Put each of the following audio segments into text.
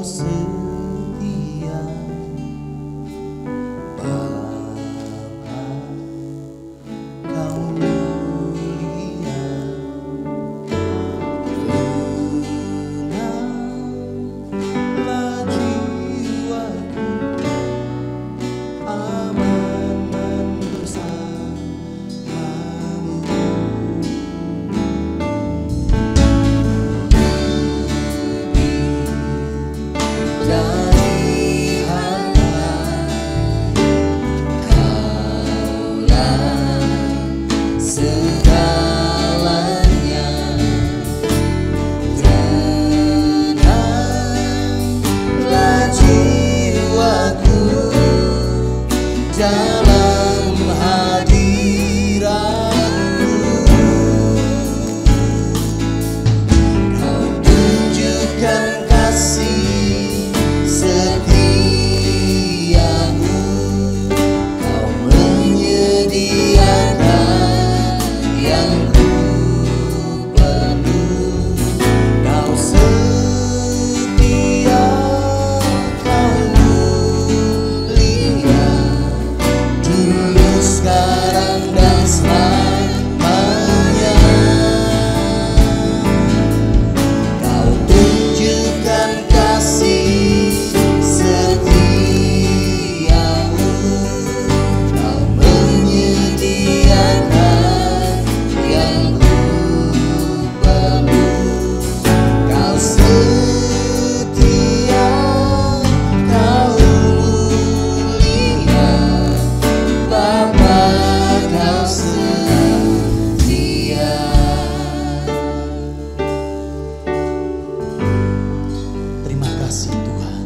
setia, Bapa, Kau mulia. Lunalah jiwaku, aman bersamamu. Dari harta Kaulah segalanya, tenanglah jiwaku dalam hadiratmu. Kau tunjukkan kasih setiamu, Kau menyediakan yang ku perlu. Kau setia, Kau mulia, dulu, sekarang, dan selamanya. Kau tunjukkan kasih setiamu, Kau menyediakan yang ku perlu. Kau setia, Kau mulia, Bapa, Kau setia. Terima kasih Tuhan.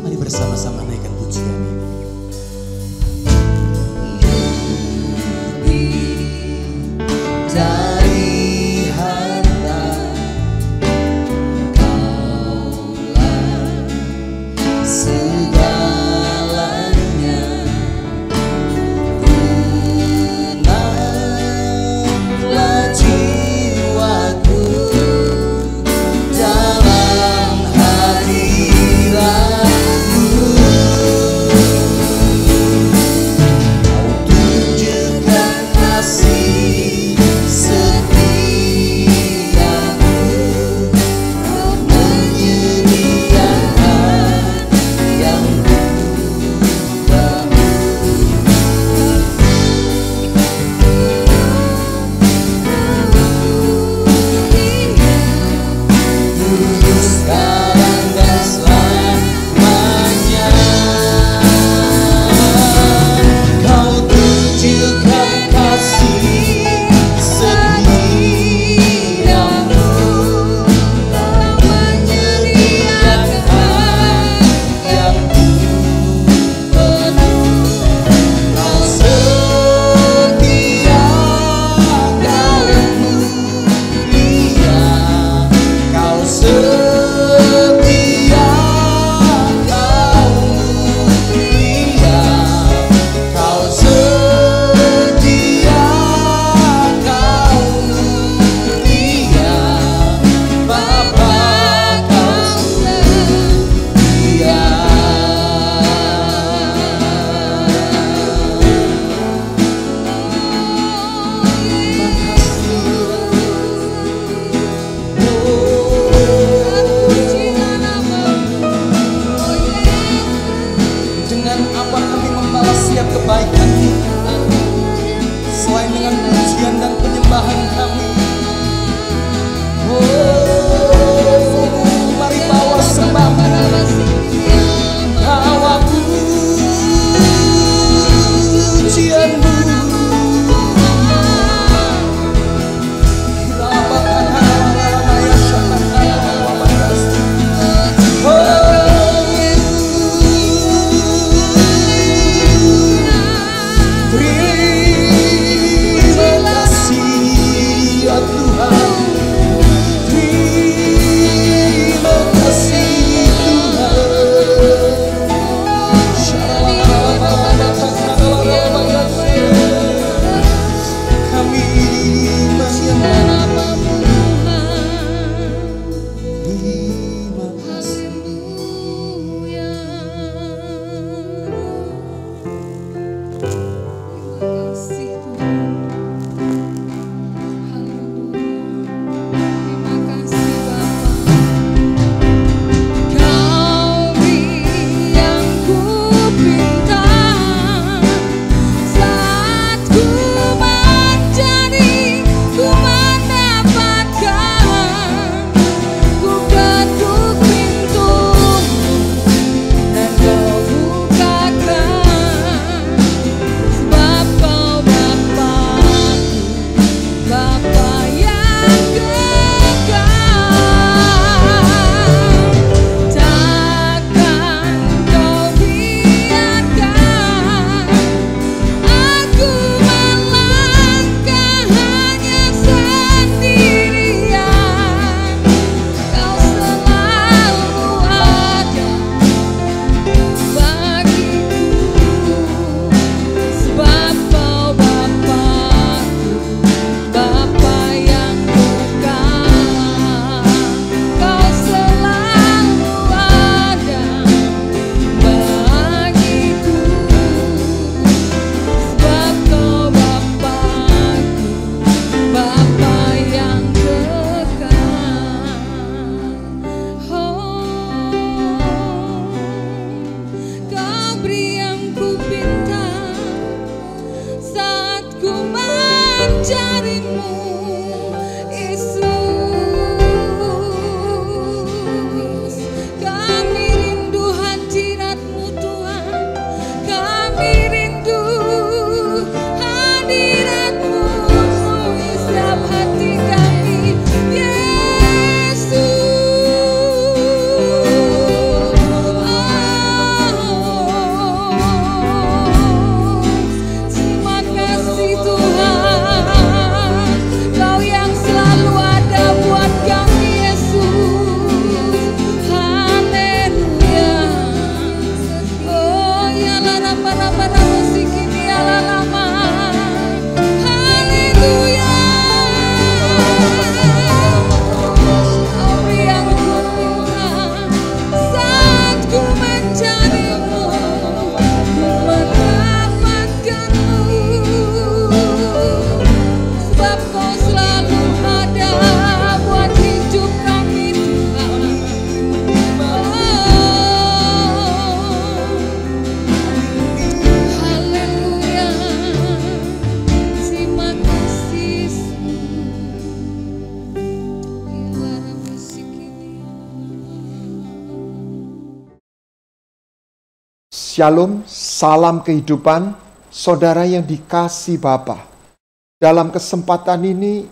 Mari bersama-sama naikkan pujian ini. Dari harta Kaulah segalanya, tenanglah jiwaku dalam hadiratmu. Kau tunjukkan kasih setiamu, Kau menyediakan yang ku perlu. Dulu, sekarang, dan selamanya. Kau tunjukkan kasih setiamu, Kau menyediakan yang ku perlu. Kau setia, Kau mulia, Kau setia, Kau mulia, Kau setia, Kau mulia, Bapa, Kau setia. Dengan apa kami membalas setiap kebaikan-Mu selain dengan pujian dan penyembahan kami? Mari bawa sembah-Mu, bawa pujian-Mu. Terima kasih ya Tuhan. Shalom, salam kehidupan, saudara yang dikasihi Bapa. Dalam kesempatan ini,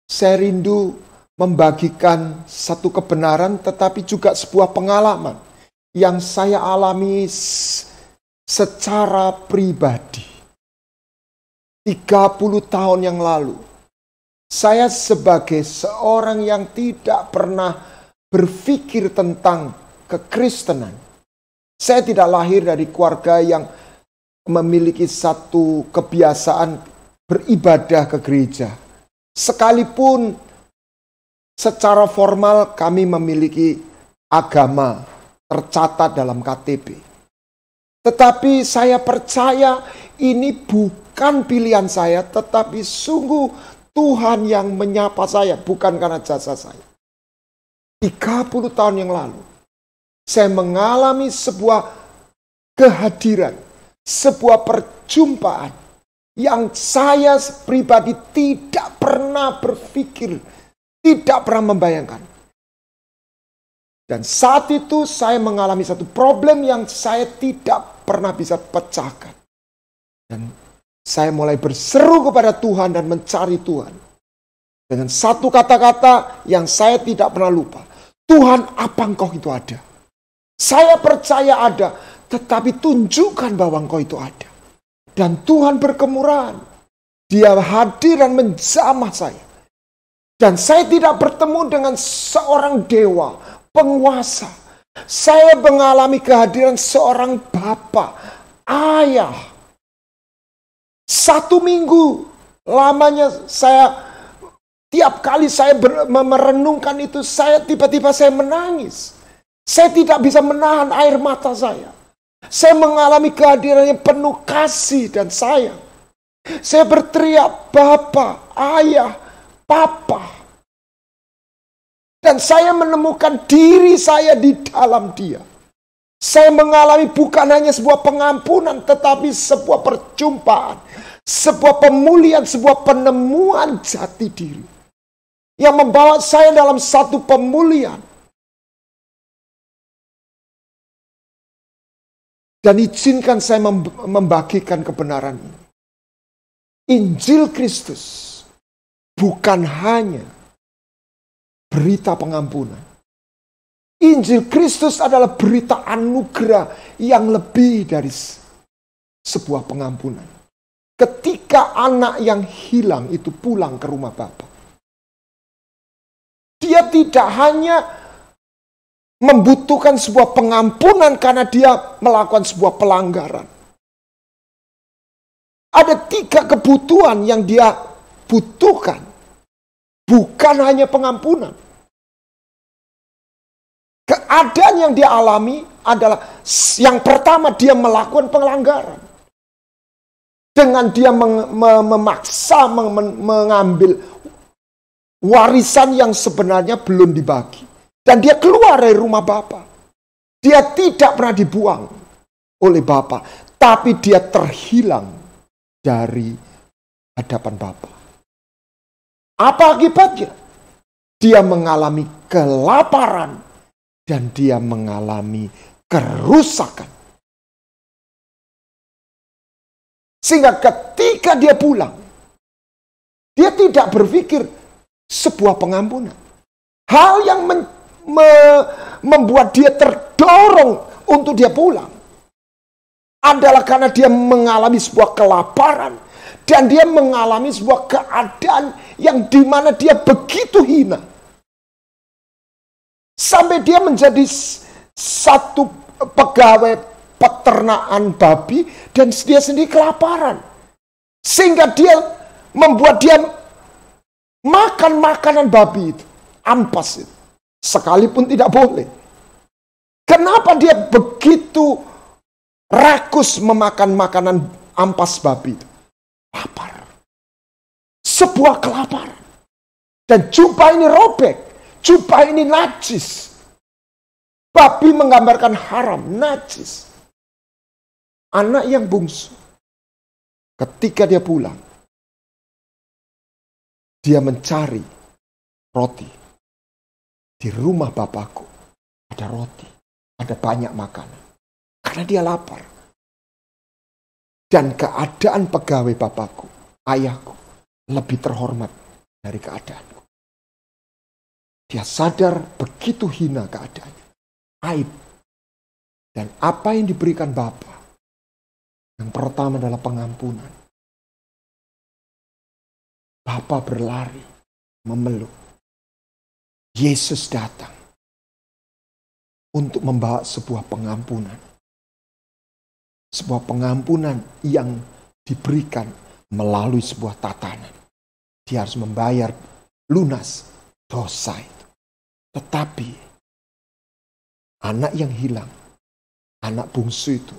saya rindu membagikan satu kebenaran tetapi juga sebuah pengalaman yang saya alami secara pribadi. 30 tahun yang lalu, saya sebagai seorang yang tidak pernah berpikir tentang kekristenan. Saya tidak lahir dari keluarga yang memiliki satu kebiasaan beribadah ke gereja. Sekalipun secara formal kami memiliki agama tercatat dalam KTP. Tetapi saya percaya ini bukan pilihan saya, tetapi sungguh Tuhan yang menyapa saya, bukan karena jasa saya. 30 tahun yang lalu, saya mengalami sebuah kehadiran, sebuah perjumpaan yang saya pribadi tidak pernah berpikir, tidak pernah membayangkan. Dan saat itu saya mengalami satu problem yang saya tidak pernah bisa pecahkan. Dan saya mulai berseru kepada Tuhan dan mencari Tuhan. Dengan satu kata-kata yang saya tidak pernah lupa. Tuhan, apa Engkau itu ada? Saya percaya ada, tetapi tunjukkan bahwa Engkau itu ada. Dan Tuhan berkemurahan. Dia hadir dan menjamah saya. Dan saya tidak bertemu dengan seorang dewa, penguasa. Saya mengalami kehadiran seorang bapa, ayah. 1 minggu lamanya saya, tiap kali saya merenungkan itu, tiba-tiba saya menangis. Saya tidak bisa menahan air mata saya. Saya mengalami kehadiran yang penuh kasih dan sayang. Saya berteriak, Bapa, Ayah, Papa. Dan saya menemukan diri saya di dalam Dia. Saya mengalami bukan hanya sebuah pengampunan, tetapi sebuah perjumpaan. Sebuah pemulihan, sebuah penemuan jati diri. Yang membawa saya dalam satu pemulihan. Dan izinkan saya membagikan kebenaran ini. Injil Kristus bukan hanya berita pengampunan. Injil Kristus adalah berita anugerah yang lebih dari sebuah pengampunan. Ketika anak yang hilang itu pulang ke rumah Bapa, dia tidak hanya membutuhkan sebuah pengampunan karena dia melakukan sebuah pelanggaran. Ada 3 kebutuhan yang dia butuhkan. Bukan hanya pengampunan. Keadaan yang dia alami adalah yang pertama, dia melakukan pelanggaran. Dengan dia memaksa mengambil warisan yang sebenarnya belum dibagi. Dan dia keluar dari rumah Bapa. Dia tidak pernah dibuang oleh Bapa, tapi dia terhilang dari hadapan Bapa. Apa akibatnya? Dia mengalami kelaparan dan dia mengalami kerusakan. Sehingga ketika dia pulang, dia tidak berpikir sebuah pengampunan. Hal yang membuat dia terdorong untuk dia pulang adalah karena dia mengalami sebuah kelaparan dan dia mengalami sebuah keadaan yang dimana dia begitu hina sampai dia menjadi satu pegawai peternakan babi dan dia sendiri kelaparan sehingga dia membuat dia makan makanan babi itu, ampas itu. Sekalipun tidak boleh. Kenapa dia begitu rakus memakan makanan ampas babi itu? Lapar. Sebuah kelaparan. Dan jubah ini robek. Jubah ini najis. Babi menggambarkan haram, najis. Anak yang bungsu. Ketika dia pulang, dia mencari roti. Di rumah Bapakku ada roti, ada banyak makanan. Karena dia lapar. Dan keadaan pegawai bapakku, ayahku, lebih terhormat dari keadaanku. Dia sadar begitu hina keadaannya. Aib. Dan apa yang diberikan Bapa, yang pertama adalah pengampunan. Bapa berlari, memeluk. Yesus datang untuk membawa sebuah pengampunan. Sebuah pengampunan yang diberikan melalui sebuah tatanan. Dia harus membayar lunas dosa itu. Tetapi anak yang hilang, anak bungsu itu,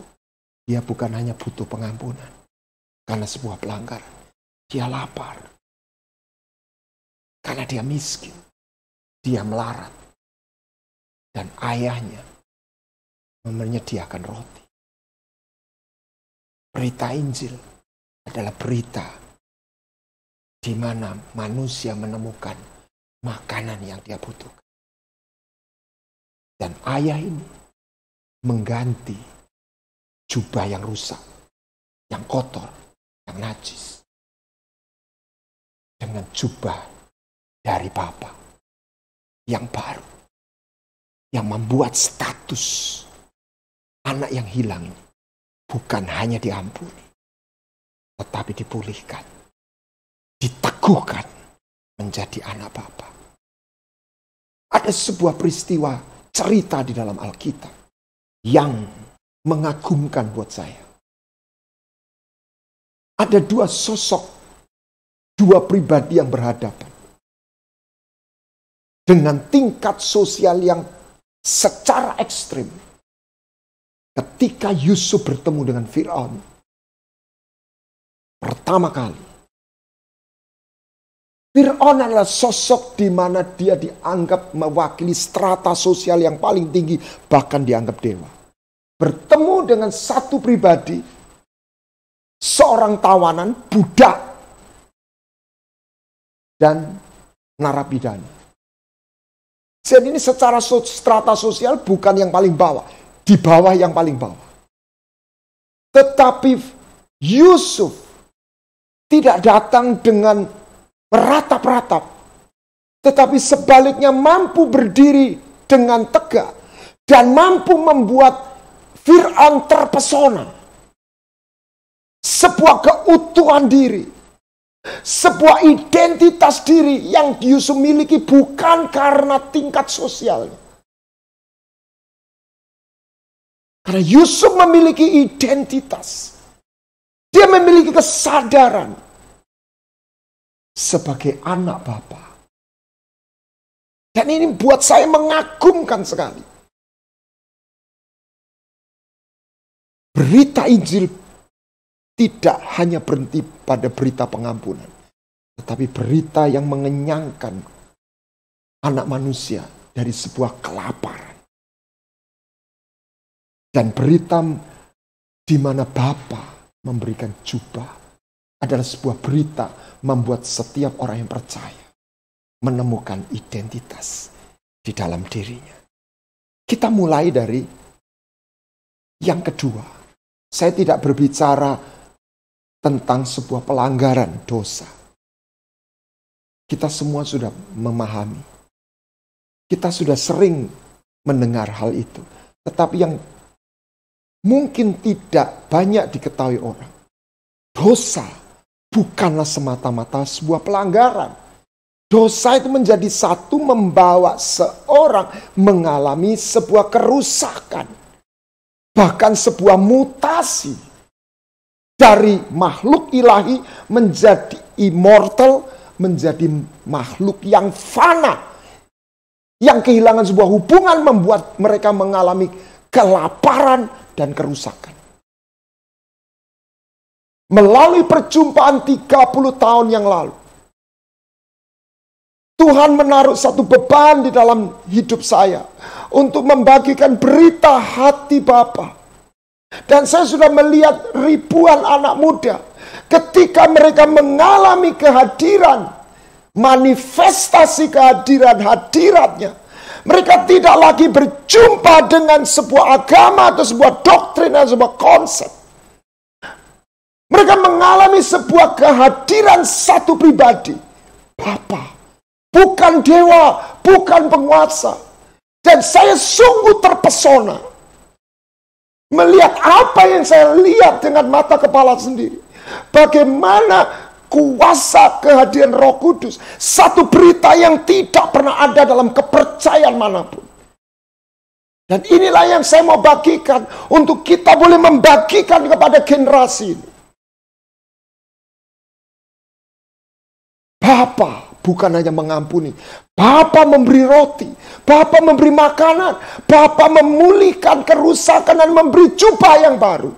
dia bukan hanya butuh pengampunan karena sebuah pelanggaran. Dia lapar. Karena dia miskin. Dia melarat. Dan ayahnya menyediakan roti. Berita Injil adalah berita di mana manusia menemukan makanan yang dia butuhkan. Dan ayah ini mengganti jubah yang rusak, yang kotor, yang najis, dengan jubah dari Bapa yang baru, yang membuat status anak yang hilang ini bukan hanya diampuni, tetapi dipulihkan, diteguhkan menjadi anak Bapa. Ada sebuah peristiwa cerita di dalam Alkitab yang mengagumkan buat saya. Ada dua sosok, dua pribadi yang berhadapan. Dengan tingkat sosial yang secara ekstrim. Ketika Yusuf bertemu dengan Fir'aun. Pertama kali. Fir'aun adalah sosok di mana dia dianggap mewakili strata sosial yang paling tinggi. Bahkan dianggap dewa. Bertemu dengan satu pribadi. Seorang tawanan, budak. Dan narapidana. Jadi ini secara strata sosial bukan yang paling bawah. Di bawah yang paling bawah. Tetapi Yusuf tidak datang dengan meratap-ratap. Tetapi sebaliknya mampu berdiri dengan tegak. Dan mampu membuat Fir'aun terpesona. Sebuah keutuhan diri. Sebuah identitas diri yang Yusuf miliki bukan karena tingkat sosialnya. Karena Yusuf memiliki identitas. Dia memiliki kesadaran. Sebagai anak Bapa. Dan ini buat saya mengagumkan sekali. Berita Injil tidak hanya berhenti pada berita pengampunan. Tetapi berita yang mengenyangkan anak manusia dari sebuah kelaparan. Dan berita di mana Bapa memberikan jubah adalah sebuah berita membuat setiap orang yang percaya menemukan identitas di dalam dirinya. Kita mulai dari yang kedua. Saya tidak berbicara tentang sebuah pelanggaran dosa. Kita semua sudah memahami. Kita sudah sering mendengar hal itu. Tetapi yang mungkin tidak banyak diketahui orang. Dosa bukanlah semata-mata sebuah pelanggaran. Dosa itu menjadi satu membawa seorang mengalami sebuah kerusakan. Bahkan sebuah mutasi. Dari makhluk ilahi menjadi immortal. Menjadi makhluk yang fana. Yang kehilangan sebuah hubungan membuat mereka mengalami kelaparan dan kerusakan. Melalui perjumpaan 30 tahun yang lalu. Tuhan menaruh satu beban di dalam hidup saya. Untuk membagikan berita hati Bapa. Dan saya sudah melihat ribuan anak muda. Ketika mereka mengalami kehadiran. Manifestasi kehadiran hadiratnya. Mereka tidak lagi berjumpa dengan sebuah agama atau sebuah doktrin atau sebuah konsep. sebuah kehadiran satu pribadi. Bapa. Bukan dewa, bukan penguasa. Dan saya sungguh terpesona melihat apa yang saya lihat dengan mata kepala sendiri. Bagaimana kuasa kehadiran Roh Kudus. Satu berita yang tidak pernah ada dalam kepercayaan manapun. Dan inilah yang saya mau bagikan untuk kita boleh membagikan kepada generasi ini. Bapa bukan hanya mengampuni. Bapa memberi roti. Bapa memberi makanan. Bapa memulihkan kerusakan dan memberi jubah yang baru.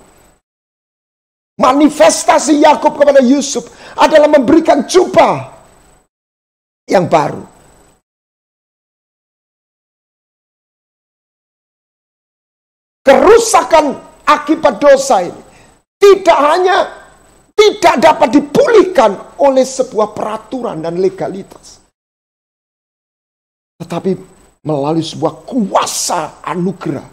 Manifestasi Yakub kepada Yusuf adalah memberikan jubah yang baru. Kerusakan akibat dosa ini tidak dapat dipulihkan oleh sebuah peraturan dan legalitas. Tetapi melalui sebuah kuasa anugerah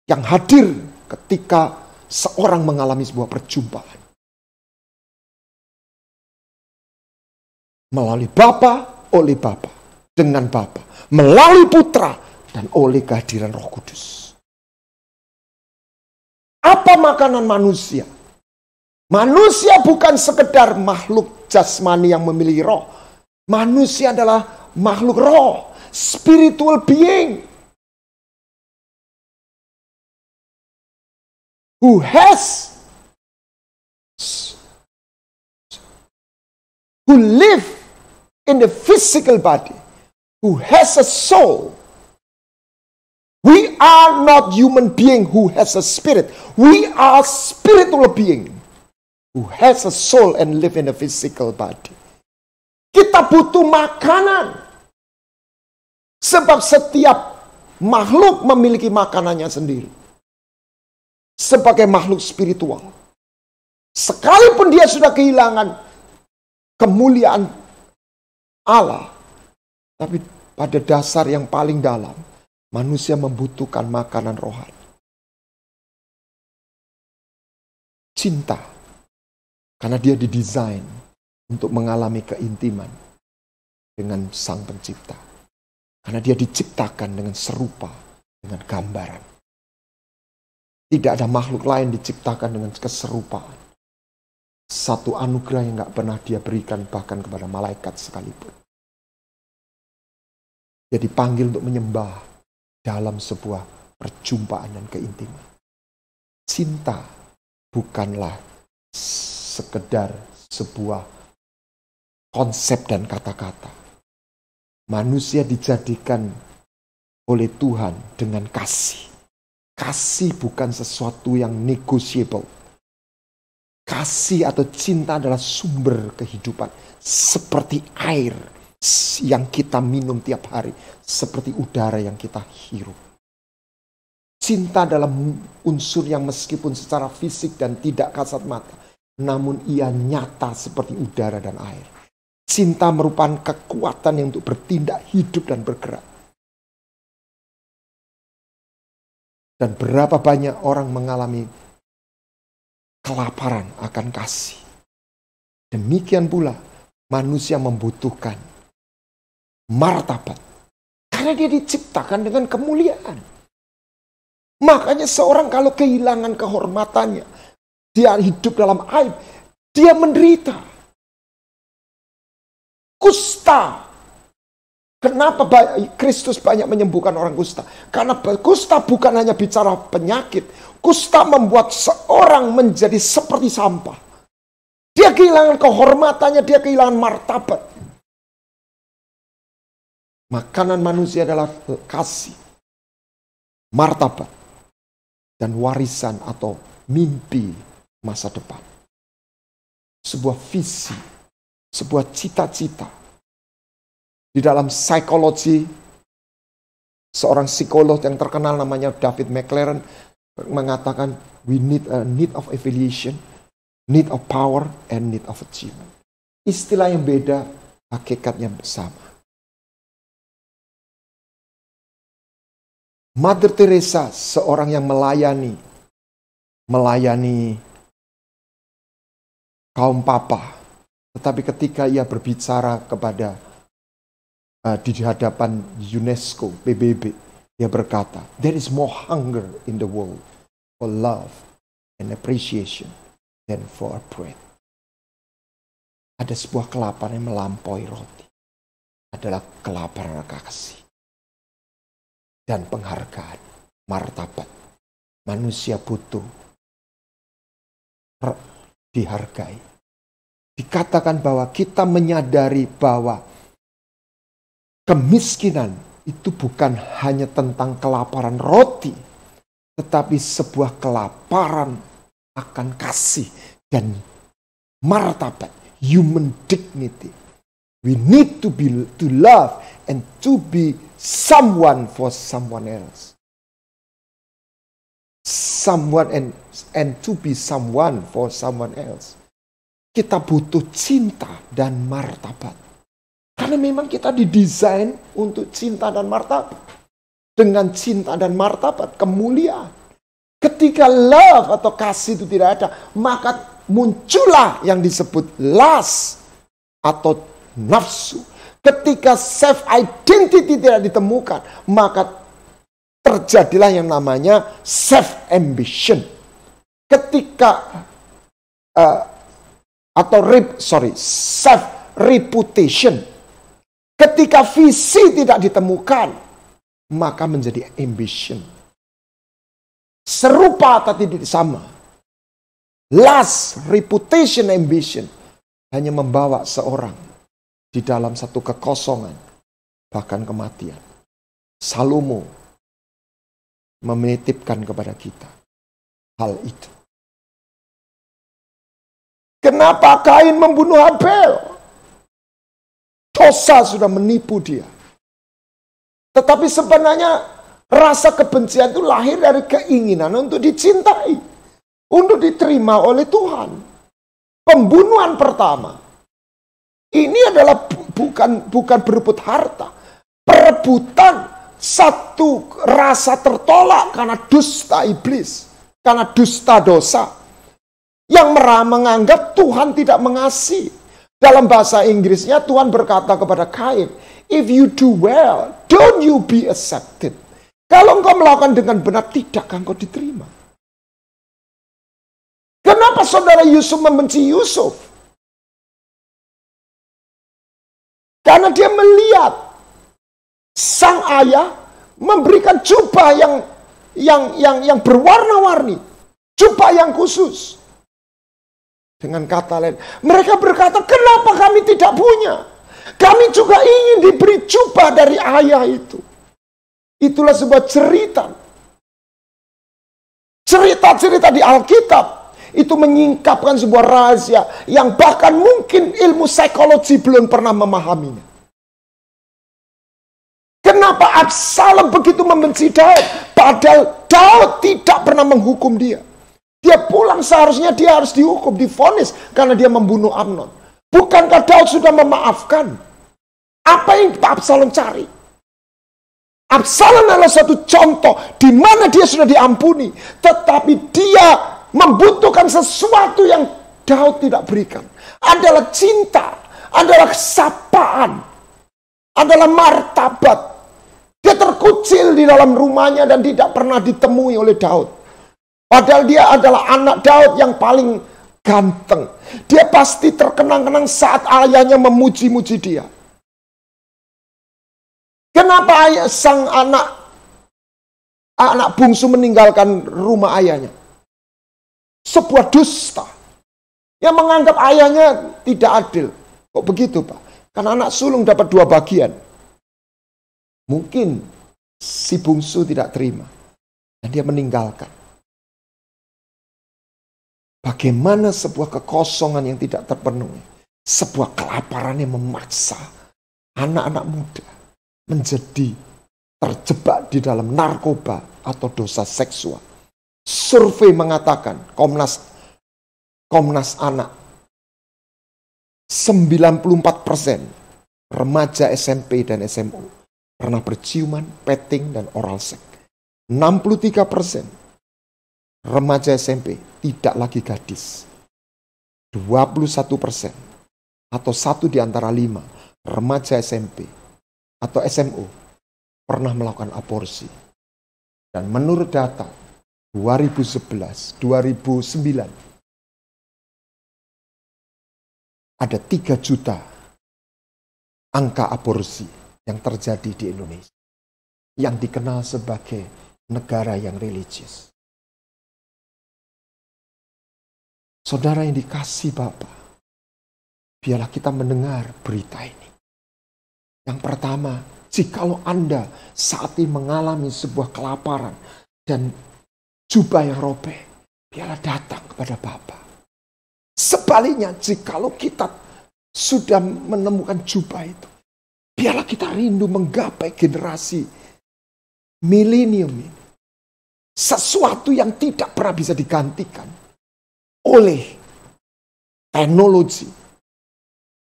yang hadir ketika seorang mengalami sebuah perjumpaan. Melalui Bapa, oleh Bapa, dengan Bapa. Melalui Putra, dan oleh kehadiran Roh Kudus. Apa makanan manusia? Manusia bukan sekedar makhluk jasmani yang memiliki roh. Manusia adalah makhluk roh, spiritual being. Who live in the physical body, who has a soul. We are not human being who has a spirit. We are spiritual being who has a soul and live in a physical body. Kita butuh makanan. Sebab setiap makhluk memiliki makanannya sendiri. Sebagai makhluk spiritual. Sekalipun dia sudah kehilangan kemuliaan Allah. Tapi pada dasar yang paling dalam, manusia membutuhkan makanan rohani. Cinta. Karena dia didesain untuk mengalami keintiman dengan Sang Pencipta. Karena dia diciptakan dengan serupa, dengan gambaran. Tidak ada makhluk lain diciptakan dengan keserupaan. Satu anugerah yang gak pernah dia berikan bahkan kepada malaikat sekalipun. Dia dipanggil untuk menyembah dalam sebuah perjumpaan dan keintiman. Cinta bukanlah sekedar sebuah konsep dan kata-kata. Manusia dijadikan oleh Tuhan dengan kasih. Kasih bukan sesuatu yang negotiable. Kasih atau cinta adalah sumber kehidupan. Seperti air yang kita minum tiap hari. Seperti udara yang kita hirup. Cinta adalah unsur yang meskipun secara fisik dan tidak kasat mata, namun ia nyata seperti udara dan air. Cinta merupakan kekuatan yang untuk bertindak, hidup, dan bergerak. Dan berapa banyak orang mengalami kelaparan akan kasih. Demikian pula manusia membutuhkan martabat. Karena dia diciptakan dengan kemuliaan. Makanya seorang kalau kehilangan kehormatannya, dia hidup dalam aib, dia menderita. Kusta. Kenapa Kristus banyak menyembuhkan orang kusta? Karena kusta bukan hanya bicara penyakit. Kusta membuat seorang menjadi seperti sampah. Dia kehilangan kehormatannya, dia kehilangan martabat. Makanan manusia adalah kasih, martabat, dan warisan atau mimpi masa depan. Sebuah visi, sebuah cita-cita. Di dalam psikologi, seorang psikolog yang terkenal namanya David McLaren mengatakan, we need a need of affiliation, need of power, and need of achievement. Istilah yang beda, hakikatnya bersama. Mother Teresa, seorang yang melayani kaum papa. Tetapi ketika ia berbicara kepada di hadapan UNESCO, PBB, dia berkata, there is more hunger in the world for love and appreciation than for bread. Ada sebuah kelaparan yang melampaui roti. Adalah kelaparan kasih dan penghargaan, martabat. Manusia butuh dihargai. Dikatakan bahwa kita menyadari bahwa kemiskinan itu bukan hanya tentang kelaparan roti, tetapi sebuah kelaparan akan kasih dan martabat, human dignity. We need to love and to be someone for someone else. Someone and to be someone for someone else. Kita butuh cinta dan martabat. Karena memang kita didesain untuk cinta dan martabat. Dengan cinta dan martabat, kemuliaan. Ketika love atau kasih itu tidak ada, maka muncullah yang disebut lust atau nafsu. Ketika self-identity tidak ditemukan, maka terjadilah yang namanya self-ambition. Ketika self-reputation. Ketika visi tidak ditemukan, maka menjadi ambition. Serupa atau tidak sama. Lust, reputation, ambition hanya membawa seorang di dalam satu kekosongan, bahkan kematian. Salomo menitipkan kepada kita hal itu. Kenapa Kain membunuh Habel? Dosa sudah menipu dia. Tetapi sebenarnya rasa kebencian itu lahir dari keinginan untuk dicintai, untuk diterima oleh Tuhan. Pembunuhan pertama ini adalah bukan berebut harta, perebutan satu rasa tertolak karena dusta iblis, karena dusta dosa. Yang menganggap Tuhan tidak mengasihi. Dalam bahasa Inggrisnya Tuhan berkata kepada Kain, if you do well, don't you be accepted. Kalau engkau melakukan dengan benar, tidakkah engkau diterima? Kenapa saudara Yusuf membenci Yusuf? Karena dia melihat sang ayah memberikan jubah yang berwarna-warni, jubah yang khusus. Dengan kata lain, mereka berkata, kenapa kami tidak punya? Kami juga ingin diberi jubah dari ayah itu. Itulah sebuah cerita. Cerita-cerita di Alkitab itu menyingkapkan sebuah rahasia yang bahkan mungkin ilmu psikologi belum pernah memahaminya. Kenapa Absalom begitu membenci Daud? Padahal Daud tidak pernah menghukum dia. Dia pulang seharusnya dia harus dihukum, divonis karena dia membunuh Amnon. Bukankah Daud sudah memaafkan? Apa yang Absalom cari? Absalom adalah satu contoh di mana dia sudah diampuni, tetapi dia membutuhkan sesuatu yang Daud tidak berikan. Adalah cinta, adalah kesapaan, adalah martabat. Dia terkucil di dalam rumahnya dan tidak pernah ditemui oleh Daud. Padahal dia adalah anak Daud yang paling ganteng. Dia pasti terkenang-kenang saat ayahnya memuji-muji dia. Kenapa sang anak bungsu meninggalkan rumah ayahnya? Sebuah dusta. Yang menganggap ayahnya tidak adil. Kok begitu, Pak? Karena anak sulung dapat 2 bagian. Mungkin si bungsu tidak terima. Dan dia meninggalkan. Bagaimana sebuah kekosongan yang tidak terpenuhi, sebuah kelaparan yang memaksa anak-anak muda menjadi terjebak di dalam narkoba atau dosa seksual. Survei mengatakan, Komnas Anak, 94% remaja SMP dan SMU pernah berciuman, petting, dan oral seks. 63% remaja SMP tidak lagi gadis. 21% atau 1 di antara 5 remaja SMP atau SMU pernah melakukan aborsi. Dan menurut data 2011, 2009 ada 3 juta angka aborsi yang terjadi di Indonesia, yang dikenal sebagai negara yang religius. Saudara yang dikasihi Bapa, biarlah kita mendengar berita ini. Yang pertama, jikalau Anda saat ini mengalami sebuah kelaparan dan jubah yang robek, biarlah datang kepada Bapa. Sebaliknya, jikalau kita sudah menemukan jubah itu, biarlah kita rindu menggapai generasi milenium ini. Sesuatu yang tidak pernah bisa digantikan oleh teknologi,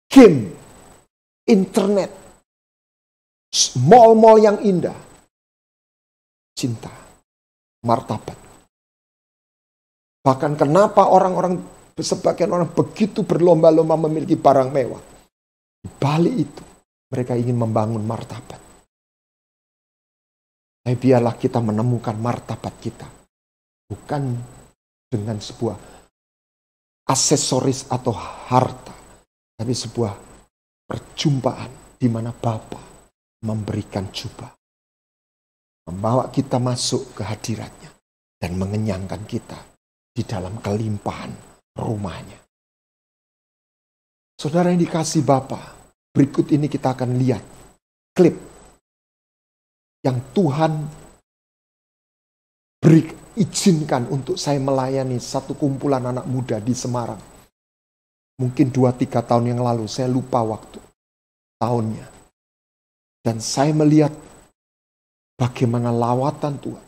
game, internet, mall-mall yang indah, cinta, martabat. Bahkan kenapa sebagian orang begitu berlomba-lomba memiliki barang mewah. Di balik itu, mereka ingin membangun martabat. Tapi biarlah kita menemukan martabat kita. Bukan dengan sebuah aksesoris atau harta. Tapi sebuah perjumpaan di mana Bapa memberikan jubah. Membawa kita masuk ke hadiratnya. Dan mengenyangkan kita di dalam kelimpahan rumahnya. Saudara yang dikasihi Bapa, berikut ini kita akan lihat klip yang Tuhan izinkan untuk saya melayani satu kumpulan anak muda di Semarang. Mungkin 2-3 tahun yang lalu, saya lupa waktu tahunnya. Dan saya melihat bagaimana lawatan Tuhan.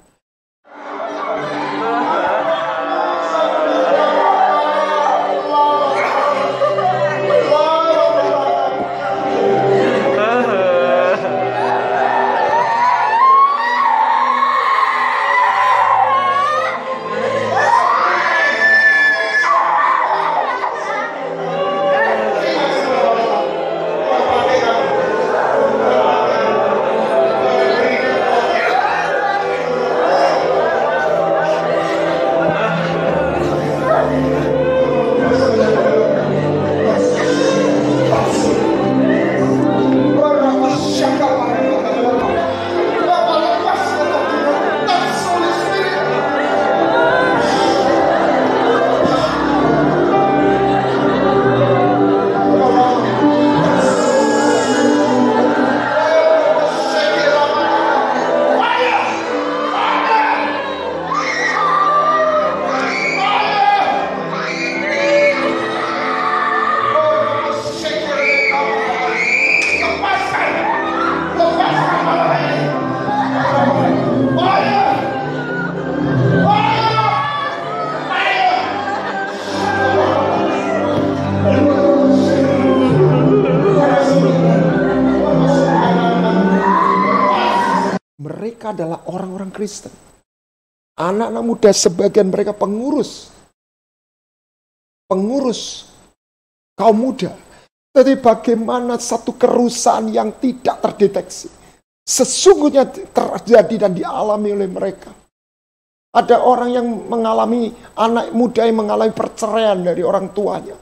Mereka adalah orang-orang Kristen. Anak-anak muda sebagian mereka pengurus kaum muda. Tapi bagaimana satu kerusakan yang tidak terdeteksi sesungguhnya terjadi dan dialami oleh mereka. Ada orang yang mengalami, anak muda yang mengalami perceraian dari orang tuanya.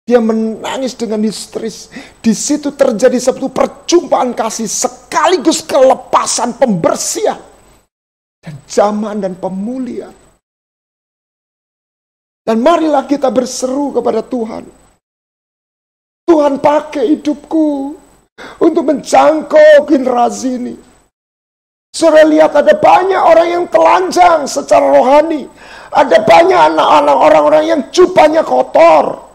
Dia menangis dengan histeris. Di situ terjadi satu perjumpaan kasih sekaligus kelepasan, pembersihan dan zaman dan pemulihan. Dan marilah kita berseru kepada Tuhan. Tuhan pakai hidupku untuk menjangkau generasi ini. Saudara lihat ada banyak orang yang telanjang secara rohani. Ada banyak anak-anak orang-orang yang jubahnya kotor.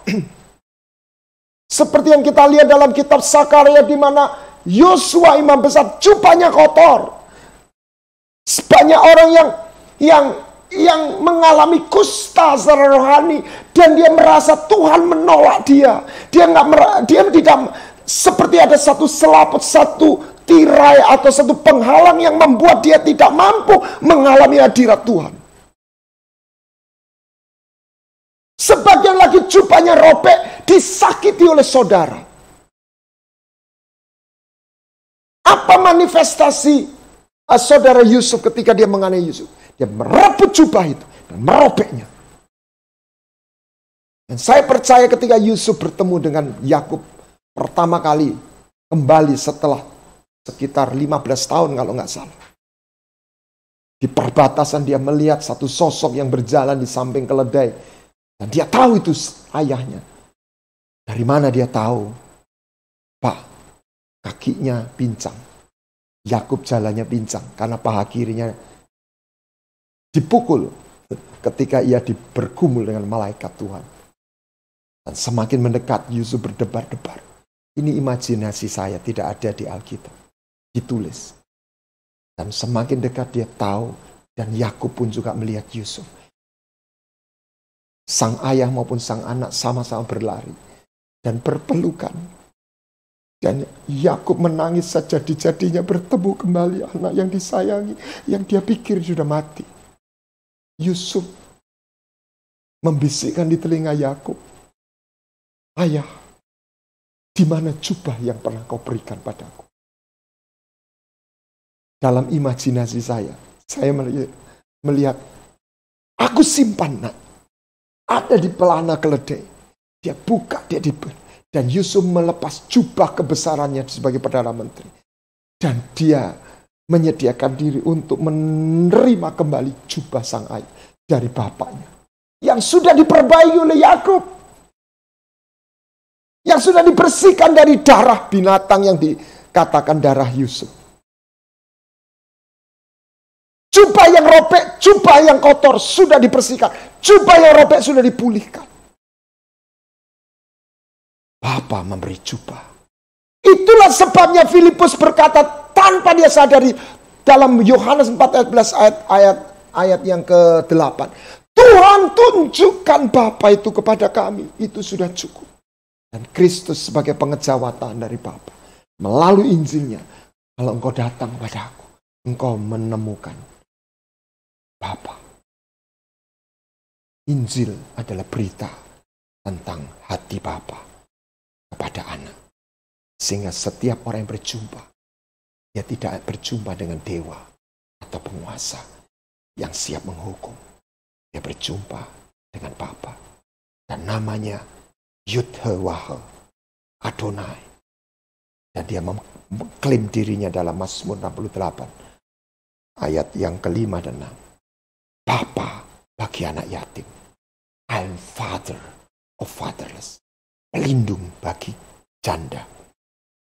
Seperti yang kita lihat dalam kitab Sakaria di mana Yosua imam besar jubahnya kotor. Banyak orang yang mengalami kusta secara rohani dan dia merasa Tuhan menolak dia. Dia tidak seperti ada satu selaput, satu tirai atau satu penghalang yang membuat dia tidak mampu mengalami hadirat Tuhan. Sebagian lagi jubahnya robek, disakiti oleh saudara. Apa manifestasi saudara Yusuf ketika dia menganiaya Yusuf? Dia merebut jubah itu dan merobeknya. Dan saya percaya ketika Yusuf bertemu dengan Yakub pertama kali kembali setelah sekitar 15 tahun kalau nggak salah. Di perbatasan dia melihat satu sosok yang berjalan di samping keledai. Dan dia tahu itu ayahnya. Dari mana dia tahu? Pak, kakinya pincang. Yakub jalannya pincang karena paha kirinya dipukul ketika ia bergumul dengan malaikat Tuhan. Dan semakin mendekat Yusuf berdebar-debar. Ini imajinasi saya, tidak ada di Alkitab. Ditulis. Dan semakin dekat dia tahu, dan Yakub pun juga melihat Yusuf. Sang ayah maupun sang anak sama-sama berlari dan berpelukan. Dan Yakub menangis sejadi-jadinya bertemu kembali anak yang disayangi, yang dia pikir sudah mati. Yusuf membisikkan di telinga Yakub, "Ayah, di mana jubah yang pernah kau berikan padaku?" Dalam imajinasi saya melihat, aku simpan nak. Ada di pelana keledai. Dia buka, dan Yusuf melepas jubah kebesarannya sebagai Perdana Menteri. Dan dia menyediakan diri untuk menerima kembali jubah sang ayah dari bapaknya. Yang sudah diperbaiki oleh Yakub. Yang sudah dibersihkan dari darah binatang yang dikatakan darah Yusuf. Jubah yang robek, jubah yang kotor sudah dibersihkan. Jubah yang robek sudah dipulihkan. Bapa memberi jubah. Itulah sebabnya Filipus berkata tanpa dia sadari dalam Yohanes 14 ayat yang ke-8. Tuhan tunjukkan Bapa itu kepada kami. Itu sudah cukup. Dan Kristus sebagai pengejawatan dari Bapa. Melalui Injilnya. Kalau engkau datang kepada aku, engkau menemukan Bapa. Injil adalah berita tentang hati Bapa kepada anak. Sehingga setiap orang yang berjumpa, dia tidak berjumpa dengan dewa atau penguasa yang siap menghukum. Dia berjumpa dengan Bapa. Dan namanya Yud-He-Wah-He, Adonai. Dan dia mengklaim dirinya dalam Mazmur 68. Ayat yang ke-5 dan 6. Bapa bagi anak yatim. I'm father of fatherless. Pelindung bagi janda.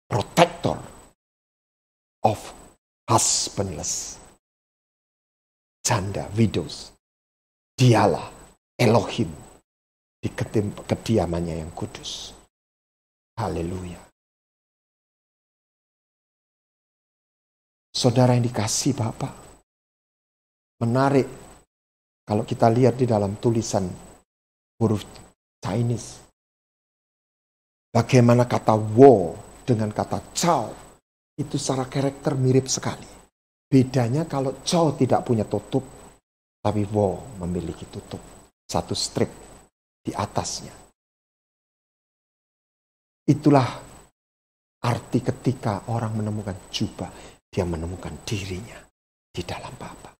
Protector of husbandless. Janda, widows. Dialah Elohim di kediamannya yang kudus. Haleluya. Saudara yang dikasihi Bapa, menarik kalau kita lihat di dalam tulisan huruf Chinese. Bagaimana kata wo dengan kata cao itu secara karakter mirip sekali. Bedanya kalau cao tidak punya tutup, tapi wo memiliki tutup. Satu strip di atasnya. Itulah arti ketika orang menemukan jubah. Dia menemukan dirinya di dalam Bapa.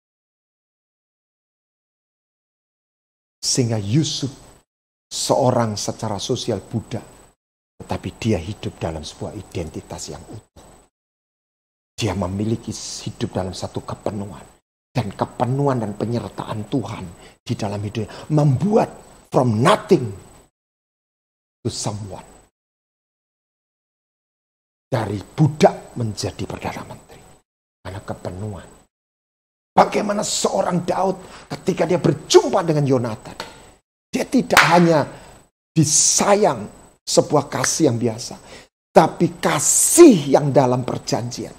Sehingga Yusuf seorang secara sosial Buddha, tetapi dia hidup dalam sebuah identitas yang utuh. Dia memiliki hidup dalam satu kepenuhan. Dan kepenuhan dan penyertaan Tuhan di dalam hidupnya membuat from nothing to someone. Dari budak menjadi Perdana Menteri. Karena kepenuhan. Bagaimana seorang Daud ketika dia berjumpa dengan Yonatan. Dia tidak hanya disayang sebuah kasih yang biasa. Tapi kasih yang dalam perjanjian.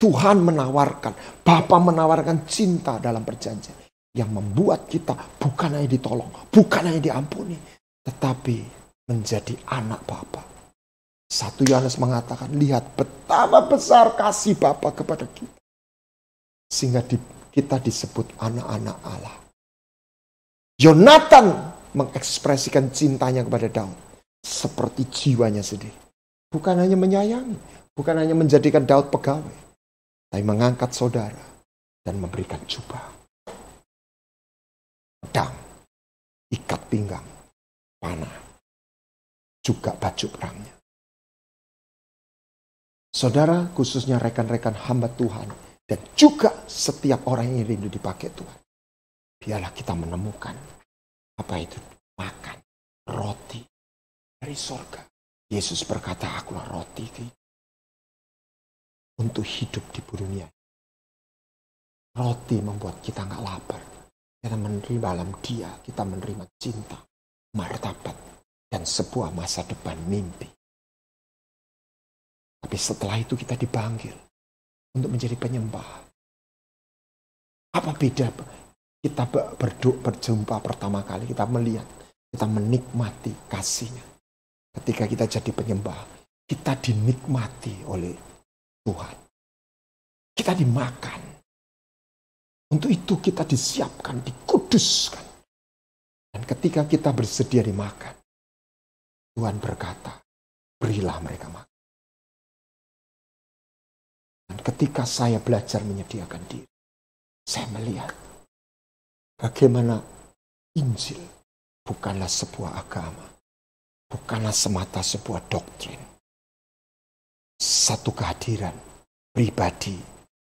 Tuhan menawarkan, Bapa menawarkan cinta dalam perjanjian. Yang membuat kita bukan hanya ditolong, bukan hanya diampuni. Tetapi menjadi anak Bapa. 1 Yohanes mengatakan, lihat betapa besar kasih Bapa kepada kita. Sehingga kita disebut anak-anak Allah. Yonatan mengekspresikan cintanya kepada Daud. seperti jiwanya sendiri. Bukan hanya menyayangi, bukan hanya menjadikan Daud pegawai, tapi mengangkat saudara dan memberikan jubah, pedang, ikat pinggang, panah, juga baju perangnya. Saudara, khususnya rekan-rekan hamba Tuhan, dan juga setiap orang yang rindu dipakai Tuhan, biarlah kita menemukan apa itu makan roti dari sorga. Yesus berkata, akulah roti untuk hidup di dunia. Roti membuat kita nggak lapar. Kita menerima dalam Dia, kita menerima cinta, martabat, dan sebuah masa depan mimpi. Tapi setelah itu kita dipanggil untuk menjadi penyembah. Apa beda kita berjumpa pertama kali, kita melihat, kita menikmati kasih-Nya. Ketika kita jadi penyembah, kita dinikmati oleh Tuhan. Kita dimakan. Untuk itu kita disiapkan, dikuduskan. Dan ketika kita bersedia dimakan, Tuhan berkata, berilah mereka makan. Dan ketika saya belajar menyediakan diri, saya melihat bagaimana Injil bukanlah sebuah agama, bukanlah semata sebuah doktrin. Satu kehadiran pribadi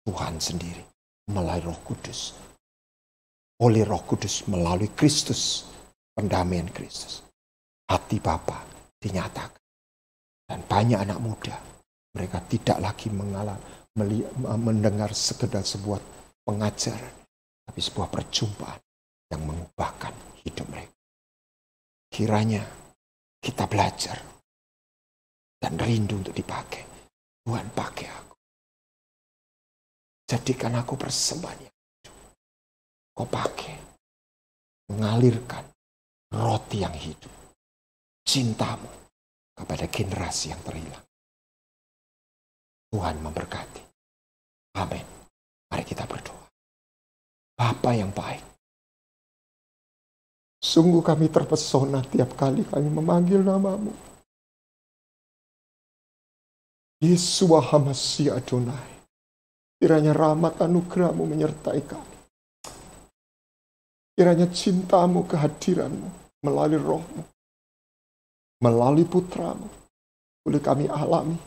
Tuhan sendiri melalui Roh Kudus. Oleh Roh Kudus melalui Kristus, pendamaian Kristus. Hati Bapa dinyatakan. Dan banyak anak muda, mereka tidak lagi mendengar sekedar sebuah pengajaran, tapi sebuah perjumpaan yang mengubahkan hidup mereka. Kiranya kita belajar dan rindu untuk dipakai. Tuhan, pakai aku. Jadikan aku persembahan yang hidup. Kau pakai mengalirkan roti yang hidup, cintamu kepada generasi yang terhilang. Tuhan memberkati. Amin. Mari kita berdoa. Bapa yang baik, sungguh kami terpesona tiap kali kami memanggil nama-Mu. Yesua Hamasi Adonai. Kiranya rahmat anugerah-Mu menyertai kami. Kiranya cinta-Mu, kehadiran-Mu melalui Roh-Mu, melalui Putra-Mu, boleh kami alami.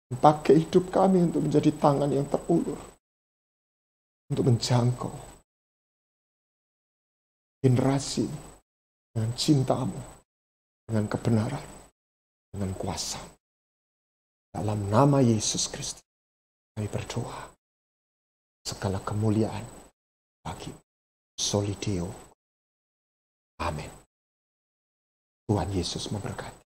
Pakai hidup kami untuk menjadi tangan yang terulur, untuk menjangkau generasi dengan cinta-Mu, dengan kebenaran, dengan kuasa. Dalam nama Yesus Kristus kami berdoa. Segala kemuliaan bagi Soli Deo. Amin. Tuhan Yesus memberkati.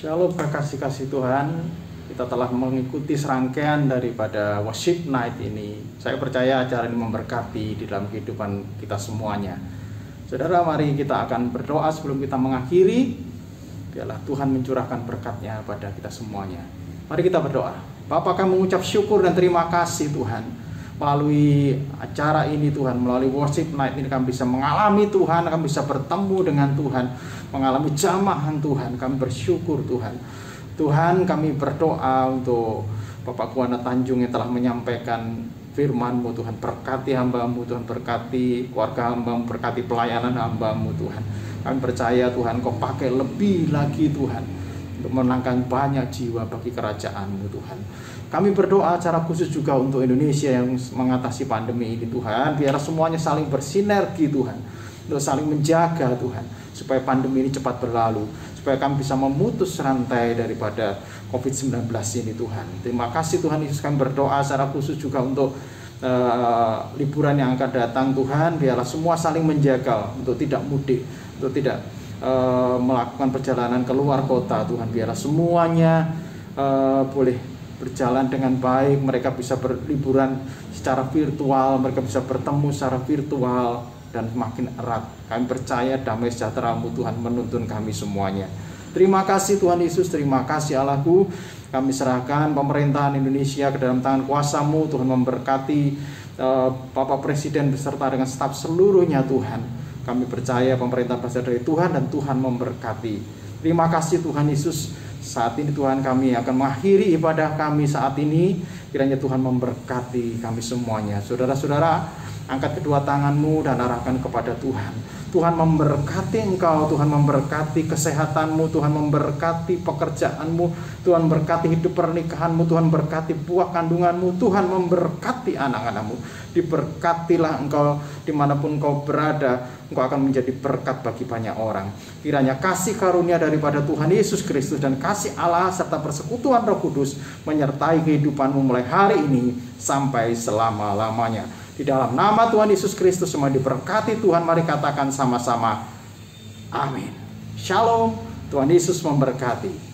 Shalom kasih Tuhan, kita telah mengikuti serangkaian daripada worship night ini. Saya percaya acara ini memberkati di dalam kehidupan kita semuanya. Saudara, mari kita akan berdoa sebelum kita mengakhiri. Biarlah Tuhan mencurahkan berkat-Nya pada kita semuanya. Mari kita berdoa. Bapa, kami mengucap syukur dan terima kasih Tuhan. Melalui acara ini Tuhan, melalui worship night ini kami bisa mengalami Tuhan, kami bisa bertemu dengan Tuhan, mengalami jamahan Tuhan. Kami bersyukur Tuhan. Tuhan, kami berdoa untuk Bapak Kuana Tanjung yang telah menyampaikan firman-Mu Tuhan. Berkati hamba-Mu Tuhan, berkati keluarga hamba-Mu, berkati pelayanan hamba-Mu Tuhan. Kami percaya Tuhan, Kau pakai lebih lagi Tuhan untuk menangkan banyak jiwa bagi kerajaan-Mu Tuhan. Kami berdoa secara khusus juga untuk Indonesia yang mengatasi pandemi ini Tuhan. Biar semuanya saling bersinergi Tuhan, untuk saling menjaga Tuhan, supaya pandemi ini cepat berlalu, supaya kami bisa memutus rantai daripada COVID-19 ini Tuhan. Terima kasih Tuhan Yesus. Kami berdoa secara khusus juga untuk liburan yang akan datang Tuhan. Biarlah semua saling menjaga untuk tidak mudik, untuk tidak melakukan perjalanan ke luar kota Tuhan. Biarlah semuanya boleh berjalan dengan baik, mereka bisa berliburan secara virtual, mereka bisa bertemu secara virtual dan makin erat. Kami percaya damai sejahtera-Mu Tuhan menuntun kami semuanya. Terima kasih Tuhan Yesus, terima kasih Allahku. Kami serahkan pemerintahan Indonesia ke dalam tangan kuasa-Mu Tuhan. Memberkati Bapak Presiden beserta dengan staf seluruhnya Tuhan. Kami percaya pemerintah berasal dari Tuhan dan Tuhan memberkati. Terima kasih Tuhan Yesus. Saat ini Tuhan, kami akan mengakhiri ibadah kami saat ini. Kiranya Tuhan memberkati kami semuanya. Saudara-saudara, angkat kedua tanganmu dan arahkan kepada Tuhan. Tuhan memberkati engkau, Tuhan memberkati kesehatanmu, Tuhan memberkati pekerjaanmu, Tuhan memberkati hidup pernikahanmu, Tuhan memberkati buah kandunganmu, Tuhan memberkati anak-anakmu. Diberkatilah engkau dimanapun engkau berada, engkau akan menjadi berkat bagi banyak orang. Kiranya kasih karunia daripada Tuhan Yesus Kristus dan kasih Allah serta persekutuan Roh Kudus menyertai kehidupanmu mulai hari ini sampai selama-lamanya. Di dalam nama Tuhan Yesus Kristus semua diberkati Tuhan. Mari katakan sama-sama, amin. Shalom, Tuhan Yesus memberkati.